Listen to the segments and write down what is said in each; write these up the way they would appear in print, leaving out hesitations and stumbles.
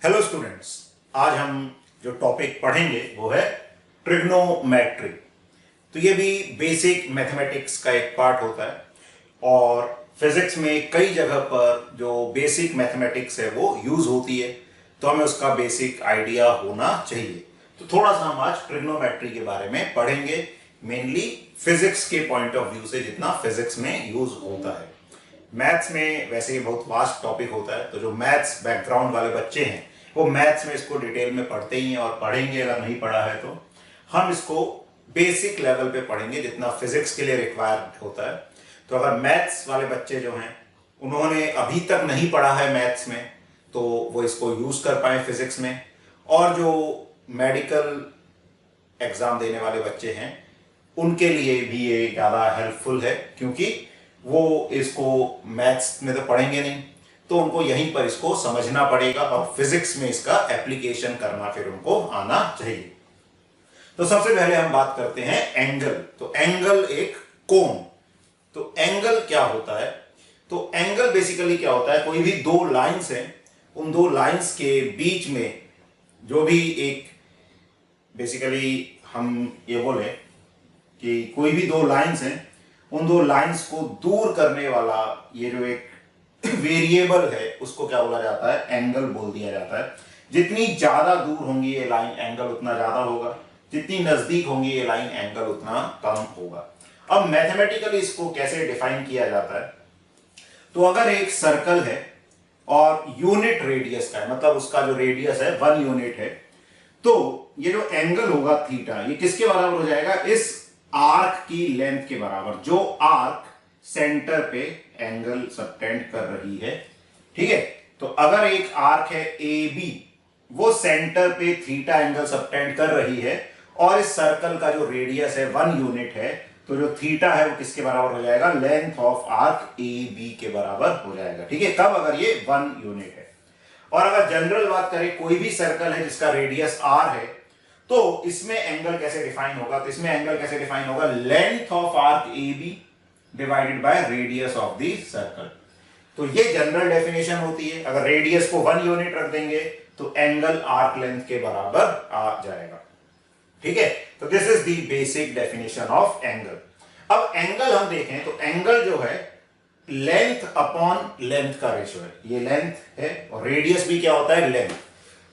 Hello students, आज हम जो टॉपिक पढ़ेंगे वो है ट्रिग्नोमेट्री। तो ये भी बेसिक मैथमेटिक्स का एक पार्ट होता है और फिजिक्स में कई जगह पर जो बेसिक मैथमेटिक्स है वो यूज होती है, तो हमें उसका बेसिक आइडिया होना चाहिए। तो थोड़ा सा हम आज ट्रिग्नोमेट्री के बारे में पढ़ेंगे, मेनली फिजिक्स के पॉइंट ऑफ व्यू से, जितना फिजिक्स में यूज होता है। मैथ्स में वैसे ही बहुत वास्ट टॉपिक होता है, तो जो मैथ्स बैकग्राउंड वाले बच्चे हैं वो मैथ्स में इसको डिटेल में पढ़ते ही हैं और पढ़ेंगे। अगर नहीं पढ़ा है तो हम इसको बेसिक लेवल पे पढ़ेंगे जितना फिजिक्स के लिए रिक्वायर्ड होता है। तो अगर मैथ्स वाले बच्चे जो हैं उन्होंने अभी तक नहीं पढ़ा है मैथ्स में, तो वो इसको यूज कर पाए फिजिक्स में। और जो मेडिकल एग्जाम देने वाले बच्चे हैं उनके लिए भी ये ज़्यादा हेल्पफुल है, क्योंकि वो इसको मैथ्स में तो पढ़ेंगे नहीं, तो उनको यहीं पर इसको समझना पड़ेगा और फिजिक्स में इसका एप्लीकेशन करना फिर उनको आना चाहिए। तो सबसे पहले हम बात करते हैं एंगल। तो एंगल एक कोण। तो एंगल क्या होता है? तो एंगल बेसिकली क्या होता है, कोई भी दो लाइंस हैं, उन दो लाइंस के बीच में जो भी एक, बेसिकली हम ये बोले कि कोई भी दो लाइंस हैं, उन दो लाइंस को दूर करने वाला ये जो एक वेरिएबल है उसको क्या बोला जाता है? एंगल बोल दिया जाता है। जितनी ज्यादा दूर होंगी ये लाइन, एंगल उतना ज्यादा होगा। जितनी नजदीक होंगी ये लाइन, एंगल उतना कम होगा। अब मैथमेटिकली इसको कैसे डिफाइन किया जाता है? तो अगर एक सर्कल है और यूनिट रेडियस का है, मतलब उसका जो रेडियस है 1 यूनिट है, तो ये जो एंगल होगा थीटा, ये किसके बराबर हो जाएगा? इस आर्क की लेंथ के बराबर, जो आर्क सेंटर पे एंगल सबटेंड कर रही है। ठीक है, तो अगर एक आर्क है ए बी, वो सेंटर पे थीटा एंगल सबटेंड कर रही है और इस सर्कल का जो रेडियस है 1 यूनिट है, तो जो थीटा है वो किसके बराबर हो जाएगा? Length of arc A B के बराबर हो जाएगा। ठीक है, कब? अगर ये 1 यूनिट है। और अगर जनरल बात करें, कोई भी सर्कल है जिसका रेडियस आर है, तो इसमें एंगल कैसे डिफाइन होगा? तो इसमें एंगल कैसे डिफाइन होगा? Length of arc A B divided by radius of the circle. तो ये जनरल डेफिनेशन होती है। अगर रेडियस को 1 यूनिट रख देंगे तो एंगल आर्क लेंथ के बराबर आ जाएगा। ठीक है, तो this is the basic definition of angle. अब एंगल हम देखें तो एंगल जो है लेंथ अपॉन लेंथ का रेशियो है। ये लेंथ है और रेडियस भी क्या होता है? लेंथ।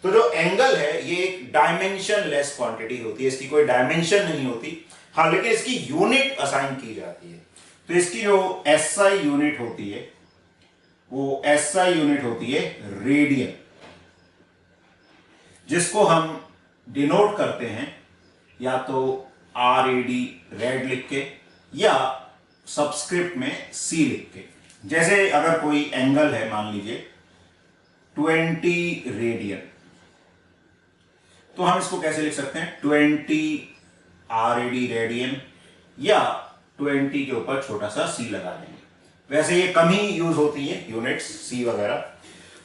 तो जो एंगल है ये एक डायमेंशन लेस क्वांटिटी होती है, इसकी कोई डायमेंशन नहीं होती। हाँ, लेकिन इसकी यूनिट असाइन की जाती है। तो इसकी जो एसआई यूनिट होती है वो एसआई यूनिट होती है रेडियन, जिसको हम डिनोट करते हैं या तो आर ए डी रेड लिख के या सबस्क्रिप्ट में सी लिख के। जैसे अगर कोई एंगल है, मान लीजिए 20 रेडियन, तो हम इसको कैसे लिख सकते हैं? 20 आर ए डी रेडियन या 20 के ऊपर छोटा सा सी लगा देंगे। वैसे ये कम ही यूज होती है यूनिट्स, सी वगैरह।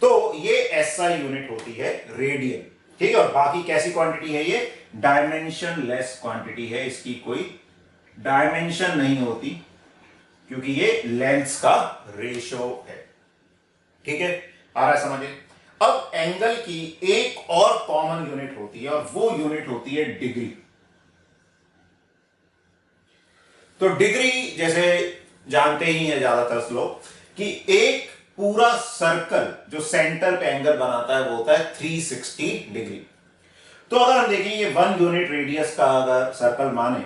तो ये एसआई यूनिट होती है रेडियन। ठीक है, और बाकी कैसी क्वांटिटी है? ये डायमेंशन लेस क्वांटिटी है, इसकी कोई डायमेंशन नहीं होती क्योंकि ये लेंथ्स का रेशो है। ठीक है, आ रहा है समझे? अब एंगल की एक और कॉमन यूनिट होती है और वो यूनिट होती है डिग्री। तो डिग्री जैसे जानते ही हैं ज्यादातर लोग कि एक पूरा सर्कल जो सेंटर पे एंगल बनाता है वो होता है 360 डिग्री। तो अगर हम देखें ये 1 यूनिट रेडियस का अगर सर्कल माने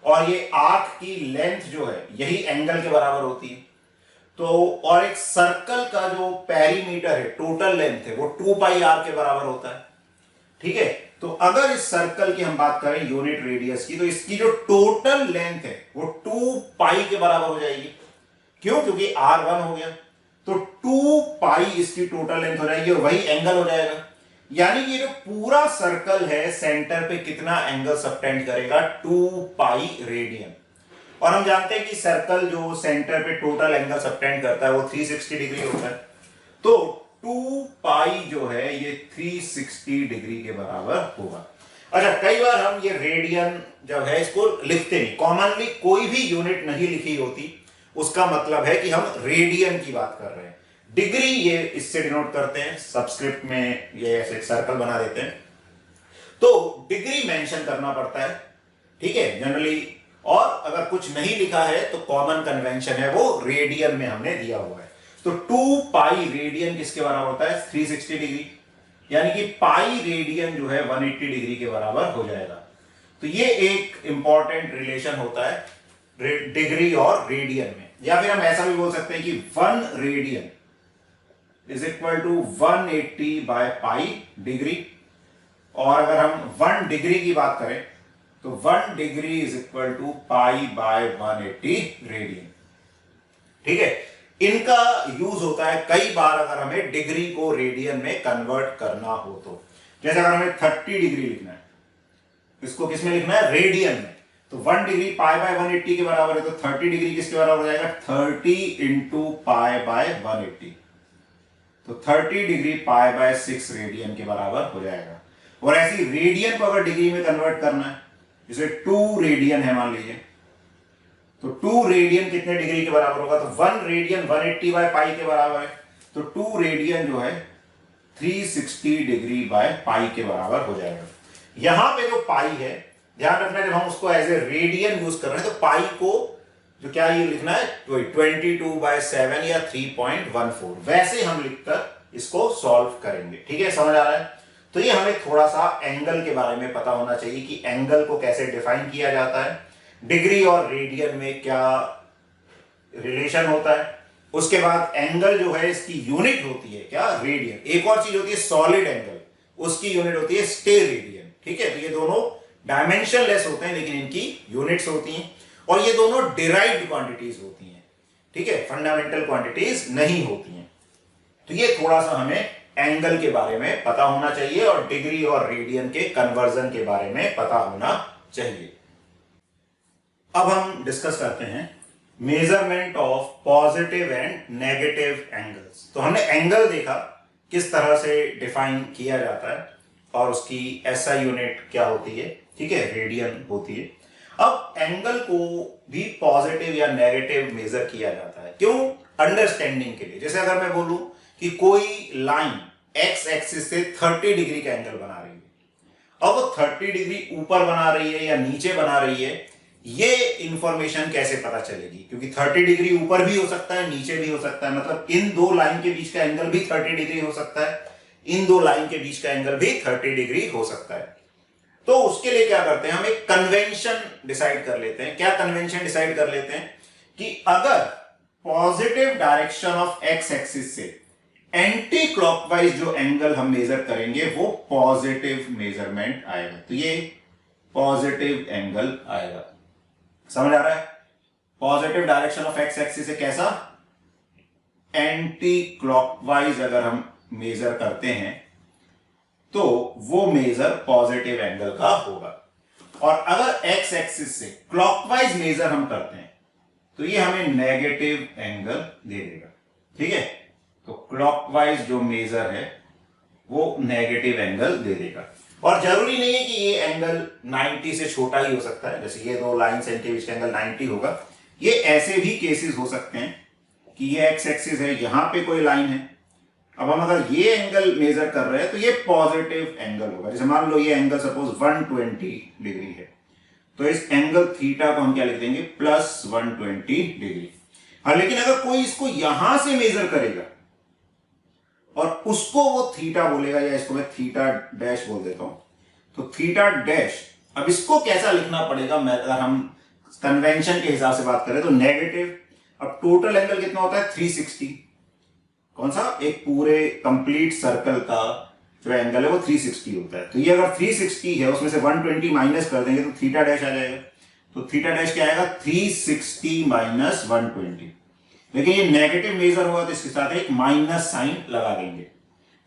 और ये आर्क की लेंथ जो है यही एंगल के बराबर होती है, तो और एक सर्कल का जो पेरीमीटर है, टोटल लेंथ है, वो 2 पाई आर के बराबर होता है। ठीक है, तो अगर इस सर्कल की हम बात करें यूनिट रेडियस की, तो इसकी जो टोटल लेंथ है वो 2 पाई के बराबर हो जाएगी। क्यों? क्योंकि आर 1 हो गया, तो 2 पाई इसकी टोटल लेंथ हो जाएगी और वही एंगल हो जाएगा। यानी कि ये जो पूरा सर्कल है सेंटर पे कितना एंगल सबटेंड करेगा? 2 पाई रेडियन। और हम जानते हैं कि सर्कल जो सेंटर पे टोटल एंगल सबटेंड करता है वो 360 डिग्री होता है। तो 2 पाई जो है ये 360 डिग्री के बराबर होगा। अच्छा, कई बार हम ये रेडियन जब है इसको लिखते नहीं, कॉमनली कोई भी यूनिट नहीं लिखी होती, उसका मतलब है कि हम रेडियन की बात कर रहे हैं। डिग्री ये इससे डिनोट करते हैं, सबस्क्रिप्ट में ये ऐसे सर्कल बना देते हैं, तो डिग्री मेंशन करना पड़ता है, ठीक है, जनरली। और अगर कुछ नहीं लिखा है तो कॉमन कन्वेंशन है वो रेडियन में हमने दिया हुआ है। तो 2 पाई रेडियन किसके बराबर होता है? 360 डिग्री, यानी कि पाई रेडियन जो है 180 डिग्री के बराबर हो जाएगा। तो ये एक इंपॉर्टेंट रिलेशन होता है डिग्री और रेडियन में। या फिर हम ऐसा भी बोल सकते हैं कि 1 radian is equal to 180 by pi degree. और अगर हम 1 डिग्री की बात करें तो 1 degree is equal to pi by 180 radian, ठीक है। इनका यूज होता है कई बार अगर हमें डिग्री को रेडियन में कन्वर्ट करना हो तो। जैसे अगर हमें 30 डिग्री लिखना है, इसको किस में लिखना है? रेडियन में। तो 1 डिग्री पाई बाय 180 के बराबर है, तो 30 डिग्री किसके बराबर हो जाएगा? 30 इंटू पाई बाय 180, तो 30 डिग्री पाई बाय 6 रेडियन के बराबर हो जाएगा। और ऐसी रेडियन को अगर डिग्री में कन्वर्ट करना है, जैसे 2 रेडियन है मान लीजिए, तो 2 रेडियन कितने डिग्री के बराबर होगा? तो 1 रेडियन 180 बाय पाई के बराबर है, तो 2 रेडियन जो है 360 डिग्री बाय पाई के बराबर हो जाएगा। यहां पे जो पाई है, ध्यान रखना जब हम उसको एज ए रेडियन यूज कर रहे हैं तो पाई को जो क्या ये लिखना है 22/7 या 3.14, वैसे हम लिखकर इसको सॉल्व करेंगे, ठीक है, समझ आ रहा है। तो ये हमें थोड़ा सा एंगल के बारे में पता होना चाहिए कि एंगल को कैसे डिफाइन किया जाता है, डिग्री और रेडियन में क्या रिलेशन होता है। उसके बाद एंगल जो है इसकी यूनिट होती है क्या? रेडियन। एक और चीज होती है सॉलिड एंगल, उसकी यूनिट होती है स्टेरेडियन, ठीक है। तो ये दोनों डायमेंशन लेस होते हैं लेकिन इनकी यूनिट्स होती हैं, और ये दोनों डिराइव्ड क्वांटिटीज होती हैं, ठीक है, फंडामेंटल क्वांटिटीज नहीं होती हैं। तो ये थोड़ा सा हमें एंगल के बारे में पता होना चाहिए और डिग्री और रेडियन के कन्वर्जन के बारे में पता होना चाहिए। अब हम डिस्कस करते हैं measurement of positive and negative angles. तो हमने एंगल देखा किस तरह से डिफाइन किया जाता है और उसकी एसआई यूनिट क्या होती है, ठीक है, रेडियन होती है। अब एंगल को भी पॉजिटिव या नेगेटिव मेजर किया जाता है, क्यों? अंडरस्टैंडिंग के लिए। जैसे अगर मैं बोलूं कि कोई लाइन एक्स एक्सिस से 30 डिग्री का एंगल बना रही है, अब वो 30 डिग्री ऊपर बना रही है या नीचे बना रही है, ये इंफॉर्मेशन कैसे पता चलेगी? क्योंकि 30 डिग्री ऊपर भी हो सकता है, नीचे भी हो सकता है, मतलब इन दो लाइन के बीच का एंगल भी 30 डिग्री हो सकता है, इन दो लाइन के बीच का एंगल भी 30 डिग्री हो सकता है। तो उसके लिए क्या करते हैं, हम एक कन्वेंशन डिसाइड कर लेते हैं। क्या कन्वेंशन डिसाइड कर लेते हैं कि अगर positive direction of x axis से एंटी क्लॉकवाइज जो एंगल हम मेजर करेंगे वो पॉजिटिव मेजरमेंट आएगा, तो ये पॉजिटिव एंगल आएगा। समझ आ रहा है? Positive direction of x axis से कैसा? एंटी क्लॉकवाइज अगर हम मेजर करते हैं तो वो मेजर पॉजिटिव एंगल का होगा। और अगर एक्स एक्सिस से क्लॉकवाइज मेजर हम करते हैं तो ये हमें नेगेटिव एंगल दे देगा, ठीक है। तो क्लॉकवाइज जो मेजर है वो नेगेटिव एंगल दे देगा। और जरूरी नहीं है कि ये एंगल 90 से छोटा ही हो सकता है, जैसे ये दो लाइन के बीच का एंगल 90 होगा। ये ऐसे भी केसेस हो सकते हैं कि ये एक्स एक्सिस है, यहां पे कोई लाइन है, अब हम अगर ये एंगल मेजर कर रहे हैं तो ये पॉजिटिव एंगल होगा। जैसे मान लो ये एंगल सपोज 120 डिग्री है, तो इस एंगल थीटा को हम क्या लिख देंगे? Plus 120 degree. हाँ, लेकिन अगर कोई इसको यहां से मेजर करेगा और उसको वो थीटा बोलेगा, या इसको मैं थीटा डैश बोल देता हूं, तो थीटा डैश, अब इसको कैसा लिखना पड़ेगा? अगर हम कन्वेंशन के हिसाब से बात करें तो नेगेटिव, अब टोटल एंगल कितना होता है? 360। कौन सा? एक पूरे कंप्लीट सर्कल का जो एंगल है वो 360 होता है। तो ये अगर 360 है, उसमें से 120 माइनस कर देंगे तो थीटा डैश आ जाएगा। तो थीटा डैश क्या आएगा? 360 माइनस 120। लेकिन ये नेगेटिव मेजर हुआ तो इसके साथ एक माइनस साइन लगा देंगे।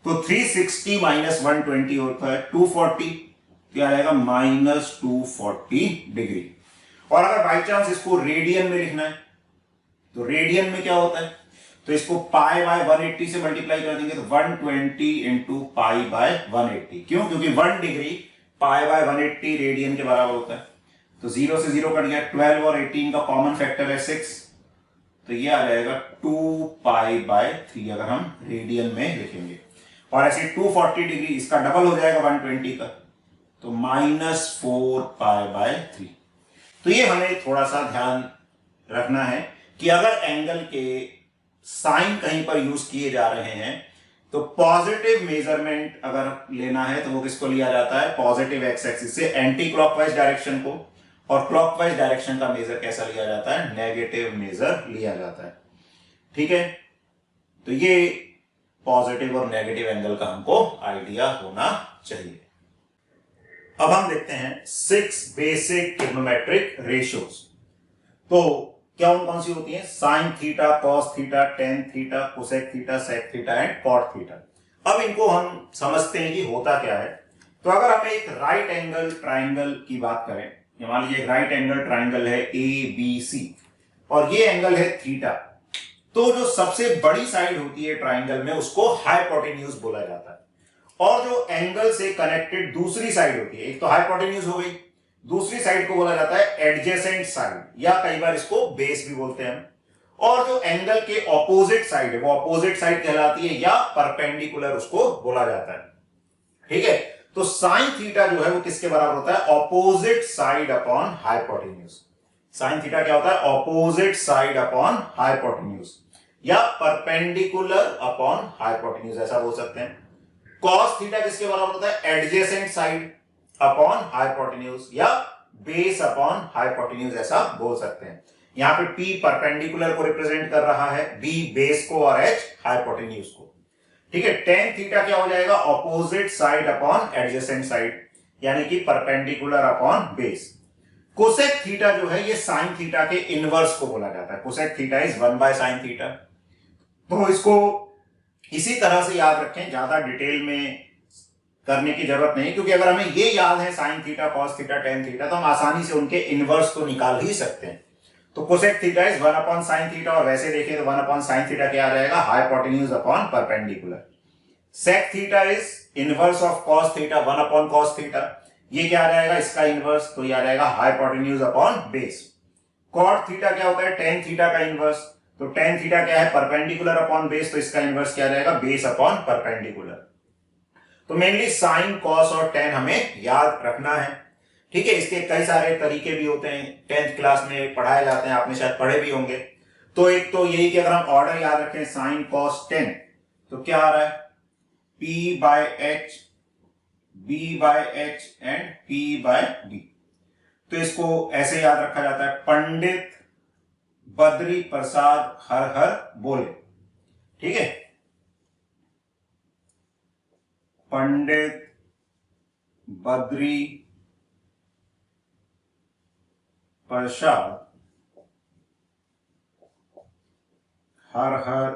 तो 360 माइनस 120 होता है 240, क्या आएगा? Minus 240 degree. और अगर बाई चांस इसको रेडियन में लिखना है तो रेडियन में क्या होता है? तो इसको पाई बाय 180 से मल्टीप्लाई कर देंगे तो 120 इंटू पाई बाय 180। क्यों? क्योंकि 1 डिग्री पाई बाय 180 रेडियन के बराबर होता है। तो 0 से 0 कट गया, 12 और 18 का कॉमन फैक्टर है 6, तो ये आ जाएगा 2π/3 अगर हम रेडियन में लिखेंगे, और ऐसे 240 डिग्री इसका डबल हो जाएगा 120 का, तो -4π/3। तो ये हमें थोड़ा सा ध्यान रखना है कि अगर एंगल के साइन कहीं पर यूज किए जा रहे हैं तो पॉजिटिव मेजरमेंट अगर लेना है तो वो किसको लिया जाता है, पॉजिटिव एक्स एक्सिस से एंटी क्लॉकवाइज डायरेक्शन को, और क्लॉकवाइज डायरेक्शन का मेजर कैसा लिया जाता है, नेगेटिव मेजर लिया जाता है। ठीक है, तो ये पॉजिटिव और नेगेटिव एंगल का हमको आइडिया होना चाहिए। अब हम देखते हैं 6 बेसिक ट्रिग्नोमेट्रिक रेशियोज। तो क्या कौन सी होती है, sine theta, cos theta, tan theta, cosec theta, sec theta and cot theta. अब इनको हम समझते हैं कि होता क्या है। तो अगर हम एक राइट एंगल ट्राइंगल की बात करें, मान लीजिए राइट एंगल ट्राइंगल है ABC और ये एंगल है थीटा, तो जो सबसे बड़ी साइड होती है ट्राइंगल में उसको हाइपोटेन्यूज बोला जाता है, और जो एंगल से कनेक्टेड दूसरी साइड होती है, एक तो हाइपोटेन्यूज हो गई, दूसरी साइड को बोला जाता है एडजेसेंट साइड, या कई बार इसको बेस भी बोलते हैं। और जो एंगल के ऑपोजिट साइड है वो ऑपोजिट साइड कहलाती है, या परपेंडिकुलर उसको बोला जाता है। ठीक है, तो साइन थीटा जो है वो किसके बराबर होता है, opposite side upon hypotenuse. Sine theta क्या होता है, ऑपोजिट साइड अपॉन हाइपोटेन्यूज, या परपेंडिकुलर अपॉन हाइपोटेन्यूज, ऐसा बोल सकते हैं। कॉस थीटा किसके बराबर होता है, एडजेसेंट साइड अपॉन हाइपोटेन्यूज, या बेस अपॉन हाइपोटेन्यूज, ऐसा बोल सकते हैं। यहां पे P परपेंडिकुलर को रिप्रेजेंट कर रहा है, B बेस को और H हाइपोटेन्यूज को। ठीक है, टेन थीटा क्या हो जाएगा, opposite side upon adjacent side, यानी कि perpendicular upon base. Cosec theta जो है ये साइन थीटा के इनवर्स को बोला जाता है। Cosec theta is 1/sin theta. तो इसको इसी तरह से याद रखें, ज्यादा डिटेल में करने की जरूरत नहीं, क्योंकि अगर हमें ये याद है sine theta, cos theta, tan theta, तो हम आसानी से उनके इनवर्स तो निकाल ही सकते हैं। तो cosec theta is 1/sin theta, और वैसे देखें तो 1/sin थीटा क्या आ जाएगा, hypotenuse upon perpendicular. Sec theta is inverse of cos theta, 1/cos theta, ये क्या आ जाएगा, इसका इनवर्स, तो ये आ जाएगा hypotenuse upon base. Cot theta क्या होता है, टेन थीटा का इनवर्स, तो टेन थीटा क्या है, परपेंडिकुलर अपॉन बेस, तो इसका इनवर्स क्या आ जाएगा, बेस अपॉन परपेंडिकुलर। तो मेनली साइन, कॉस और टेन हमें याद रखना है। ठीक है, इसके कई सारे तरीके भी होते हैं, 10th क्लास में पढ़ाए जाते हैं, आपने शायद पढ़े भी होंगे। तो एक तो यही कि अगर हम ऑर्डर याद रखें, साइन कॉस टेन, तो क्या आ रहा है, P/H, B/H एंड P/D। तो इसको ऐसे याद रखा जाता है, पंडित बद्री प्रसाद हर हर बोले। ठीक है, पंडित बद्री प्रसाद हर हर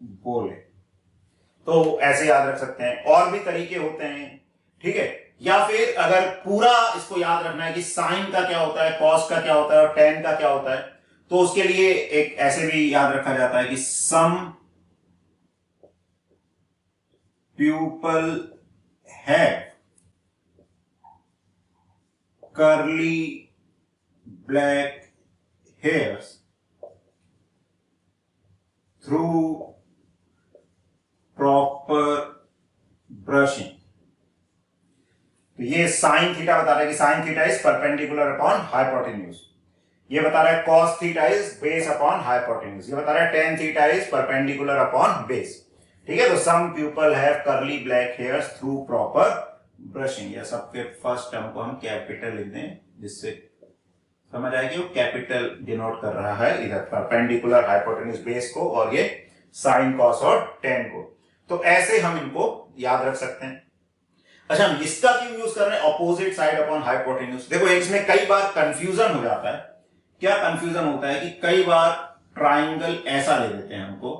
बोले, तो ऐसे याद रख सकते हैं। और भी तरीके होते हैं। ठीक है, या फिर अगर पूरा इसको याद रखना है कि साइन का क्या होता है, कॉस का क्या होता है और टेन का क्या होता है, तो उसके लिए एक ऐसे भी याद रखा जाता है कि some people have curly black hairs through proper brushing. तो ये साइन थीटा बता रहा है कि sine theta is perpendicular upon hypotenuse, ये बता रहा है cos theta is base upon hypotenuse, ये बता रहा है tan theta is perpendicular upon base. ठीक है, तो some people have curly black hairs through proper brushing, या सबके फर्स्ट टर्म को हम कैपिटल लिख दें जिससे समझ आए कि वो कैपिटल डिनोट कर रहा है इधर परपेंडिकुलर हाइपोटेन्यूज बेस को, और ये साइन कॉस और टेन को। तो ऐसे हम इनको याद रख सकते हैं। अच्छा, हम इसका क्यों यूज कर रहे हैं, ऑपोजिट साइड अपॉन हाइपोटेन्यूज। देखो इसमें कई बार कंफ्यूजन हो जाता है। क्या कंफ्यूजन होता है कि कई बार ट्राइंगल ऐसा ले देते हैं हमको,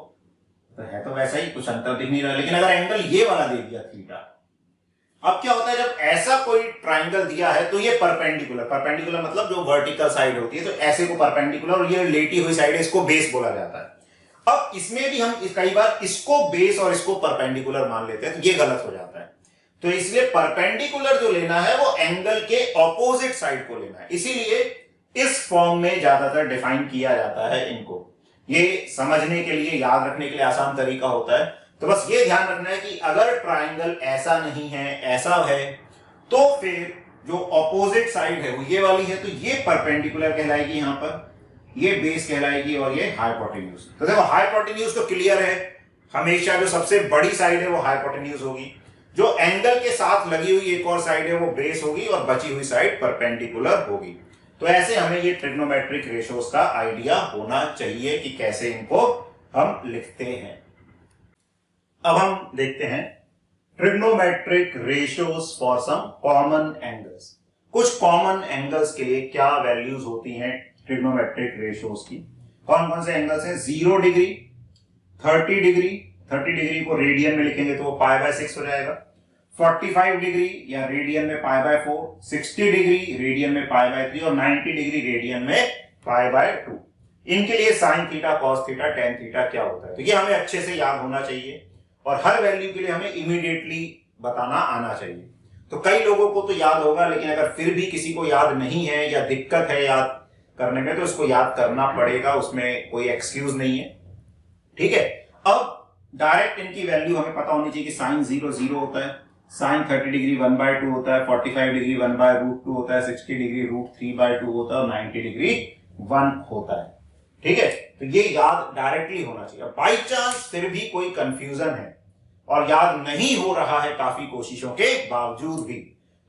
तो है तो वैसा ही, कुछ अंतर दिख नहीं रहा, लेकिन अगर एंगल ये वाला दे दिया थीटा, अब क्या होता है जब ऐसा कोई ट्राइंगल दिया है तो ये परपेंडिकुलर मतलब जो वर्टिकल साइड होती है, तो ऐसे को परपेंडिकुलर, और ये लेटी हुई साइड है इसको बेस बोला जाता है। अब इसमें भी हम कई बार इसको बेस और इसको परपेंडिकुलर मान लेते हैं, तो ये गलत हो जाता है। तो इसलिए परपेंडिकुलर जो लेना है वो एंगल के ऑपोजिट साइड को लेना है, इसीलिए इस फॉर्म में ज्यादातर डिफाइन किया जाता है इनको। ये समझने के लिए, याद रखने के लिए आसान तरीका होता है। तो बस ये ध्यान रखना है कि अगर ट्राइंगल ऐसा नहीं है, ऐसा है, तो फिर जो ऑपोजिट साइड है वो ये वाली है, तो ये परपेंडिकुलर कहलाएगी, यहां पर ये बेस कहलाएगी और ये हाइपोटेन्यूज। तो देखो हाइपोटेन्यूज तो क्लियर है, हमेशा जो सबसे बड़ी साइड है वो हाइपोटेन्यूज होगी, जो एंगल के साथ लगी हुई एक और साइड है वो बेस होगी और बची हुई साइड परपेंडिकुलर होगी। तो ऐसे हमें ये ट्रिग्नोमेट्रिक रेशियोज का आइडिया होना चाहिए कि कैसे इनको हम लिखते हैं। अब हम देखते हैं trigonometric ratios for some common angles. कुछ कॉमन एंगल्स के लिए क्या वैल्यूज होती हैं ट्रिग्नोमेट्रिक रेशियोज की। कौन कौन से एंगल्स हैं? 0 डिग्री, 30 डिग्री, 30 डिग्री को रेडियन में लिखेंगे तो वो π/6 हो जाएगा। 45 डिग्री या रेडियन में π/4, 60 डिग्री रेडियन में π/3 और 90 डिग्री रेडियन में π/2। इनके लिए sign theta, cos theta, tan theta क्या होता है, तो ये हमें अच्छे से याद होना चाहिए और हर वैल्यू के लिए हमें इमीडिएटली बताना आना चाहिए। तो कई लोगों को तो याद होगा, लेकिन अगर फिर भी किसी को याद नहीं है या दिक्कत है याद करने में, तो इसको याद करना पड़ेगा, उसमें कोई एक्सक्यूज नहीं है। ठीक है, अब डायरेक्ट इनकी वैल्यू हमें पता होनी चाहिए कि साइन 0 0 होता है, साइन 30 डिग्री 1/2 होता है, 45 डिग्री 1/√2 होता है, 60 डिग्री √3/2 होता है और 90 डिग्री 1 होता है। ठीक है, तो ये याद डायरेक्टली होना चाहिए। बाई चांस फिर भी कोई कंफ्यूजन है और याद नहीं हो रहा है काफी कोशिशों के बावजूद भी,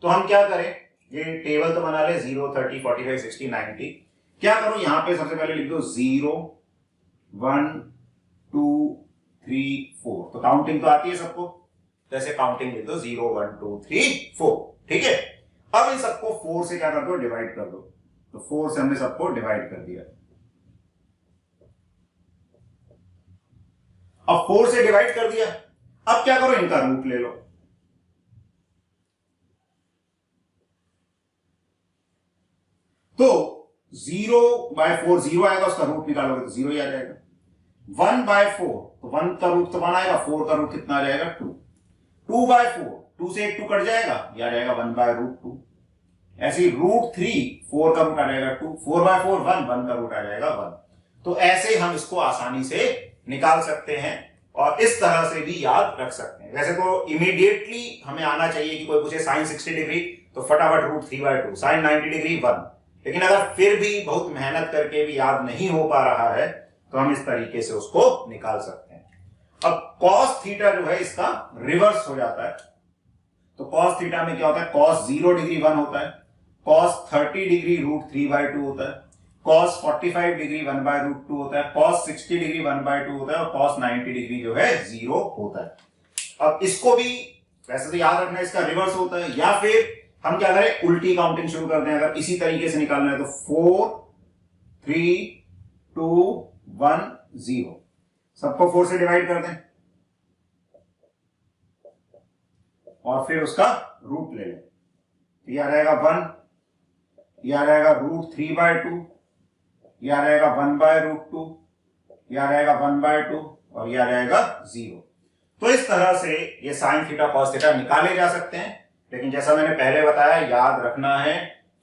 तो हम क्या करें, ये टेबल तो बना ले 0 30 45 60 90। क्या करो, यहां पे सबसे पहले लिख दो 0 1 2 3 4। तो काउंटिंग तो आती है सबको, जैसे काउंटिंग लिख दो 0 1 2 3 4। ठीक है, अब इन सबको 4 से क्या कर दो, डिवाइड कर दो। तो 4 से हमने सबको डिवाइड कर दिया। अब 4 से डिवाइड कर दिया, अब क्या करो, इनका रूट ले लो। तो 0/4 0 आएगा, उसका रूट निकालोगे तो 0 ही आ जाएगा। 1/4 तो 1 का रूट तो 1 आएगा, 4 का रूट कितना आ जाएगा 2। 2/4 2 से 1 2 कट जाएगा, यह आ जाएगा 1/√2। ऐसे ही √3 4 का रूट आ जाएगा 2, 4/4 1 का रूट आ जाएगा 1। तो ऐसे हम इसको आसानी से निकाल सकते हैं और इस तरह से भी याद रख सकते हैं। वैसे तो इमीडिएटली हमें आना चाहिए कि कोई पूछे साइन 60 डिग्री तो फटाफट √3/2, साइन 90 डिग्री 1। लेकिन अगर फिर भी बहुत मेहनत करके भी याद नहीं हो पा रहा है तो हम इस तरीके से उसको निकाल सकते हैं। अब कॉस थीटा जो है इसका रिवर्स हो जाता है। तो कॉस थीटा में क्या होता है, कॉस 0 डिग्री 1 होता है, कॉस 30 डिग्री √3/2 होता है, कॉस 45 डिग्री 1/√2 होता है, कॉस 60 डिग्री 1/2 होता है और कॉस 90 डिग्री जो है 0 होता है। अब इसको भी वैसे तो याद रखना, इसका रिवर्स होता है। या फिर हम क्या करें, उल्टी काउंटिंग शुरू कर दें। अगर इसी तरीके से निकालना है तो 4 3 2 1 0, सबको 4 से डिवाइड कर दें और फिर उसका रूट ले लें। तो यह रहेगा 1, यह रहेगा √3/2, यह रहेगा 1/√2, यह रहेगा 1/2 और यह रहेगा 0। तो इस तरह से ये साइन थीटा कॉस थीटा निकाले जा सकते हैं। लेकिन जैसा मैंने पहले बताया, याद रखना है,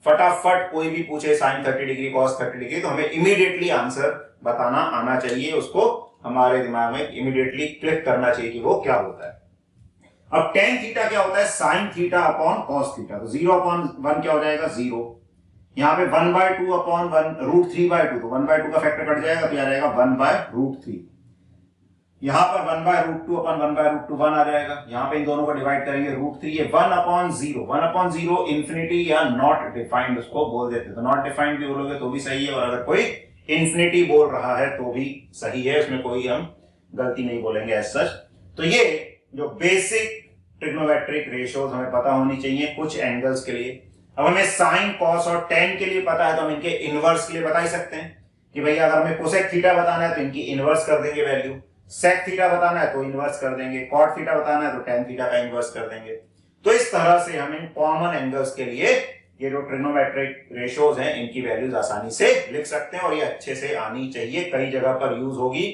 फटाफट कोई भी पूछे साइन 30 डिग्री कॉस 30 डिग्री तो हमें इमीडिएटली आंसर बताना आना चाहिए, उसको हमारे दिमाग में इमीडिएटली क्लिक करना चाहिए कि वो क्या होता है। अब टेन थीटा क्या होता है, sine theta upon cos theta. तो 0/1 क्या हो जाएगा 0, यहां पे 1/2/1 √3/2, तो 1/2 का फैक्टर कट जाएगा तो यह रहेगा 1/√3। यहां पर 1/√2/1/√2 1 आ जाएगा, यहां पे इन दोनों को डिवाइड करेंगे √3, ये 1/0, 1/0 इंफिनिटी या नॉट डिफाइंड उसको बोल देते हैं। तो नॉट डिफाइंड भी बोलोगे तो भी सही है और अगर कोई इंफिनिटी बोल रहा है तो भी सही है, उसमें कोई हम गलती नहीं बोलेंगे एज सच। तो ये जो बेसिक ट्रिग्नोमेट्रिक रेशियोज हमें पता होनी चाहिए कुछ एंगल्स के लिए। अब हमें साइन कॉस और टेन के लिए पता है तो हम इनके इनवर्स के लिए बता ही सकते हैं कि भैया अगर हमें कोसेक थीटा बताना है तो इनकी इनवर्स कर देंगे वैल्यू, सेक थीटा बताना है तो इनवर्स कर देंगे, कॉट थीटा बताना है तो टेन थीटा का इनवर्स कर देंगे। तो इस तरह से हम इन कॉमन एंगल्स के लिए ये जो ट्रिग्नोमेट्रिक रेशियोज हैं इनकी वैल्यूज आसानी से लिख सकते हैं और ये अच्छे से आनी चाहिए, कई जगह पर यूज होगी।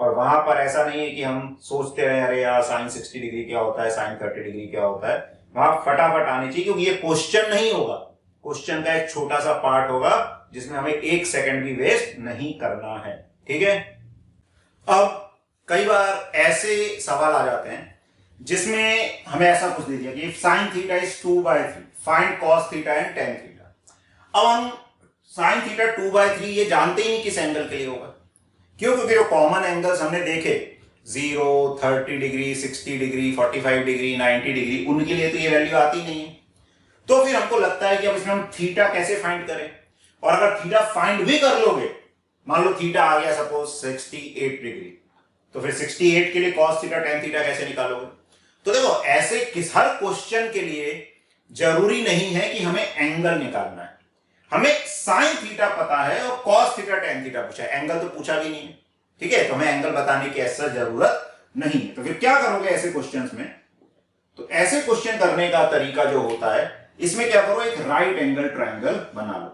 और वहां पर ऐसा नहीं है कि हम सोचते रहे अरे यार साइन 60 डिग्री क्या होता है, साइन 30 डिग्री क्या होता है, वहां फटाफट आनी चाहिए क्योंकि ये क्वेश्चन नहीं होगा, क्वेश्चन का एक छोटा सा पार्ट होगा जिसमें हमें 1 सेकंड भी वेस्ट नहीं करना है। ठीक है, अब कई बार ऐसे सवाल आ जाते हैं जिसमें हमें ऐसा कुछ दे दिया कि sine theta is 2/3, find cos theta and tan theta. अब हम साइन थीटा 2/3 ये जानते ही नहीं किस एंगल के लिए होगा। क्यों? क्योंकि जो कॉमन एंगल्स हमने देखे 0, 30 डिग्री, 60 डिग्री, 45 डिग्री, 90 डिग्री, उनके लिए तो ये वैल्यू आती नहीं है। तो फिर हमको लगता है कि अब इसमें हम थीटा कैसे फाइंड करें। और अगर थीटा फाइंड भी कर लोगे, मान लो थीटा आ गया सपोज 68 डिग्री, तो फिर 68 के लिए कॉस थीटा टेन थीटा कैसे निकालोगे? तो देखो ऐसे हर क्वेश्चन के लिए जरूरी नहीं है कि हमें एंगल निकालना है। हमें साइन थीटा पता है और कॉस थीटा टेन थीटा पूछा है, एंगल तो पूछा भी नहीं है। ठीक है, तो हमें एंगल बताने की ऐसा जरूरत नहीं है। तो फिर क्या करोगे ऐसे क्वेश्चंस में? तो ऐसे क्वेश्चन करने का तरीका जो होता है, इसमें क्या करो, एक राइट एंगल ट्रायंगल बना लो।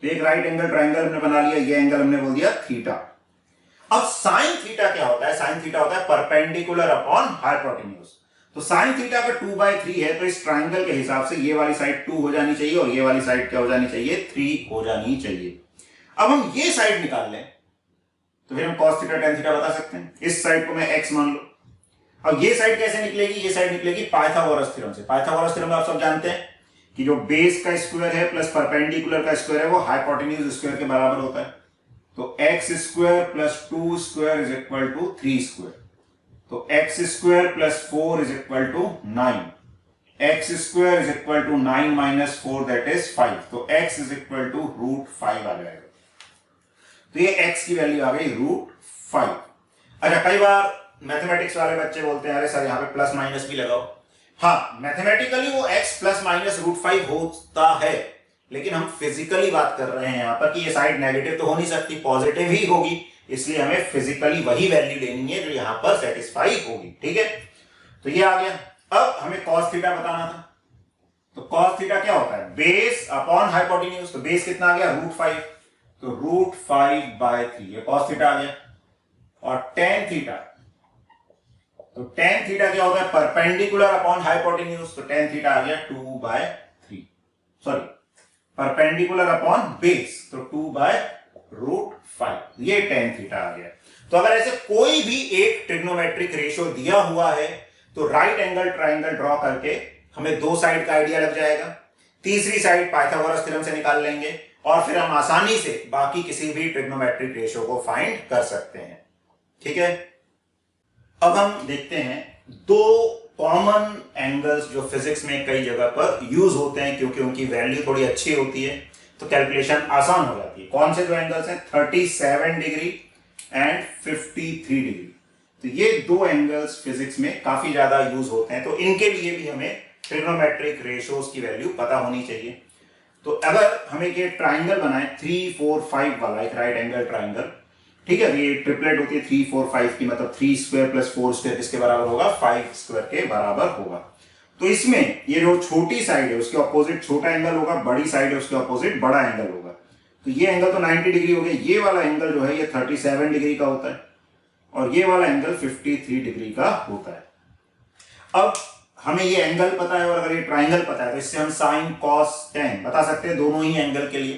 तो एक राइट एंगल ट्रायंगल हमने बना लिया, ये एंगल हमने बोल दिया थीटा। अब साइन थीटा क्या होता है? साइन थीटा होता है परपेंडिकुलर अपॉन हाइपोटेन्यूज। तो साइन थीटा अगर 2/3 है तो इस ट्रायंगल के हिसाब से ये वाली साइड 2 हो जानी चाहिए और ये वाली साइड क्या हो जानी चाहिए? 3 हो जानी चाहिए। अब हम ये साइड निकाल लें तो फिर हम cos थीटा tan थीटा बता सकते हैं। इस साइड को मैं x मान लो। अब ये साइड कैसे निकलेगी? ये साइड निकलेगी पाइथागोरस थ्योरम से। पाइथागोरस थ्योरम आप सब जानते हैं कि जो बेस का स्क्वायर है प्लस परपेंडिकुलर का स्क्वायर है वो हाइपोटेन्यूज स्क्वायर के बराबर होता है। तो x square plus 2 square is equal to 3 square. तो x square plus 4 is equal to 9। x square is equal to 9 minus 4 that is 5। तो x इज इक्वल टू √5 आ जाएगा। तो ये x की वैल्यू आ गई √5। अच्छा, कई बार मैथमेटिक्स वाले बच्चे बोलते हैं अरे सर यहाँ पे प्लस माइनस भी लगाओ। हाँ, मैथमेटिकली वो x प्लस माइनस √5 होता है, लेकिन हम फिजिकली बात कर रहे हैं यहाँ पर कि ये साइड नेगेटिव तो हो नहीं सकती, पॉजिटिव ही होगी। इसलिए हमें फिजिकली वही वैल्यू लेनी है जो यहाँ पर सेटिस्फाई होगी। ठीक है, तो ये आ गया। अब हमें cos थीटा बताना था। तो cos थीटा क्या होता है? Base upon hypotenuse. तो बेस कितना आ गया? √5। तो √5/3 ये cos थीटा आ गया। और tan थीटा, तो tan थीटा क्या होता है? Perpendicular upon hypotenuse. तो tan थीटा आ गया 2/3, सॉरी परपेंडिकुलर अपॉन बेस, तो 2/√5, ये tan थीटा आ गया। तो अगर ऐसे कोई भी एक ट्रिग्नोमेट्रिक रेशियो दिया हुआ है तो राइट एंगल ट्रायंगल ड्रॉ करके हमें दो साइड का आइडिया लग जाएगा। तीसरी साइड पाइथागोरस थ्योरम से निकाल लेंगे और फिर हम आसानी से बाकी किसी भी ट्रिग्नोमेट्रिक रेशियो को फाइंड कर सकते हैं। ठीक है, अब हम देखते हैं दो कॉमन एंगल्स जो फिजिक्स में कई जगह पर यूज होते हैं, क्योंकि उनकी वैल्यू थोड़ी अच्छी होती है तो कैलकुलेशन आसान हो जाती है। कौन से दो एंगल्स हैं? 37 डिग्री एंड 53 डिग्री। तो ये दो एंगल्स फिजिक्स में काफी ज्यादा यूज होते हैं, तो इनके लिए भी हमें ट्रिग्नोमेट्रिक रेशियोज की वैल्यू पता होनी चाहिए। तो अगर हमें ये ट्राइंगल बनाए 3, 4, 5 वाला एक राइट एंगल ट्राइंगल, ठीक है, ये ट्रिपलेट होती है 3, 4, 5 की, मतलब 3 स्क्वायर प्लस 4 स्क्वायर किसके बराबर होगा? 5 स्क्वायर के बराबर होगा। तो इसमें ये जो छोटी साइड है उसके ऑपोजिट छोटा एंगल होगा, बड़ी साइड है उसके ऑपोजिट बड़ा एंगल होगा। तो ये एंगल तो 90 डिग्री हो गया, ये वाला एंगल जो है ये 37 डिग्री का होता है और ये वाला एंगल 53 डिग्री का होता है। अब हमें ये एंगल पता है और अगर ये ट्राइंगल पता है तो इससे हम साइन कॉस टेन बता सकते हैं दोनों ही एंगल के लिए।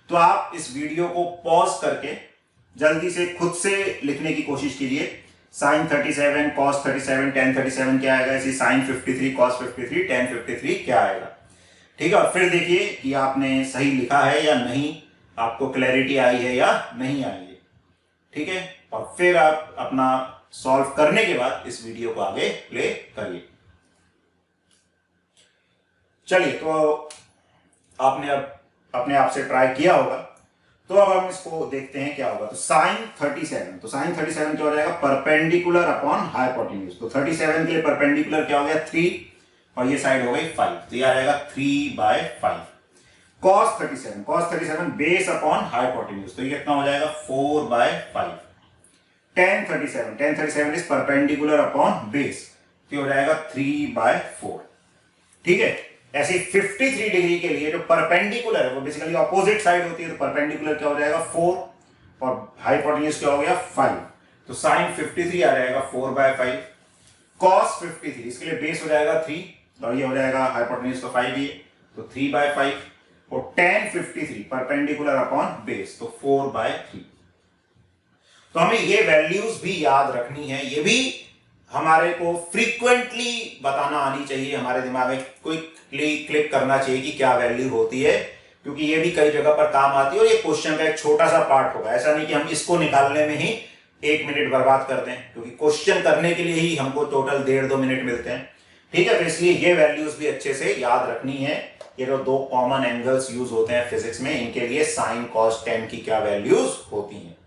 तो आप इस वीडियो को पॉज करके जल्दी से खुद से लिखने की कोशिश कीजिए। साइन 37 कॉस 37 टेन 37 क्या आएगा, इसी साइन 53 कॉस 53 टेन 53 क्या आएगा। ठीक है, और फिर देखिए कि आपने सही लिखा है या नहीं, आपको क्लैरिटी आई है या नहीं आई है। ठीक है, और फिर आप अपना सॉल्व करने के बाद इस वीडियो को आगे प्ले करिए। चलिए, तो आपने अब अपने आप से ट्राई किया होगा, तो अब हम इसको देखते हैं क्या होगा। तो साइन 37, तो साइन 37 क्या हो जाएगा? Perpendicular upon hypotenuse. तो 37 के लिए परपेंडिकुलर क्या हो गया? 3 और ये साइड हो गई 5, तो ये आ जाएगा 3/5। cos 37 बेस अपॉन हाइपोटेन्यूज, तो ये कितना हो जाएगा? 4/5। tan 37 is perpendicular upon base, तो हो जाएगा 3/4। ठीक है, ऐसे 53 डिग्री के लिए जो परपेंडिकुलर है वो बेसिकली ऑपोजिट साइड होती है, तो परपेंडिकुलर क्या हो जाएगा? 4 और हाइपोटेन्यूज क्या हो गया? 5। तो साइन 53 आ जाएगा 4/5। cos 53 इसके लिए बेस हो जाएगा 3 और ये हो जाएगा हाइपोटेन्यूज तो 5 ही है, तो 3/5। और tan 53 परपेंडिकुलर अपॉन बेस, तो 4/3। तो हमें ये वैल्यूज भी याद रखनी है, ये भी हमारे को फ्रीक्वेंटली बताना आनी चाहिए, हमारे दिमाग में क्विकली क्लिक करना चाहिए कि क्या वैल्यू होती है, क्योंकि ये भी कई जगह पर काम आती है और ये क्वेश्चन का एक छोटा सा पार्ट होगा। ऐसा नहीं कि हम इसको निकालने में ही 1 मिनट बर्बाद कर दें, क्योंकि क्वेश्चन करने के लिए ही हमको टोटल 1.5-2 मिनट मिलते हैं। ठीक है, तो इसलिए ये वैल्यूज भी अच्छे से याद रखनी है। ये जो 2 कॉमन एंगल्स यूज होते हैं फिजिक्स में, इनके लिए साइन कॉस टेन की क्या वैल्यूज होती हैं।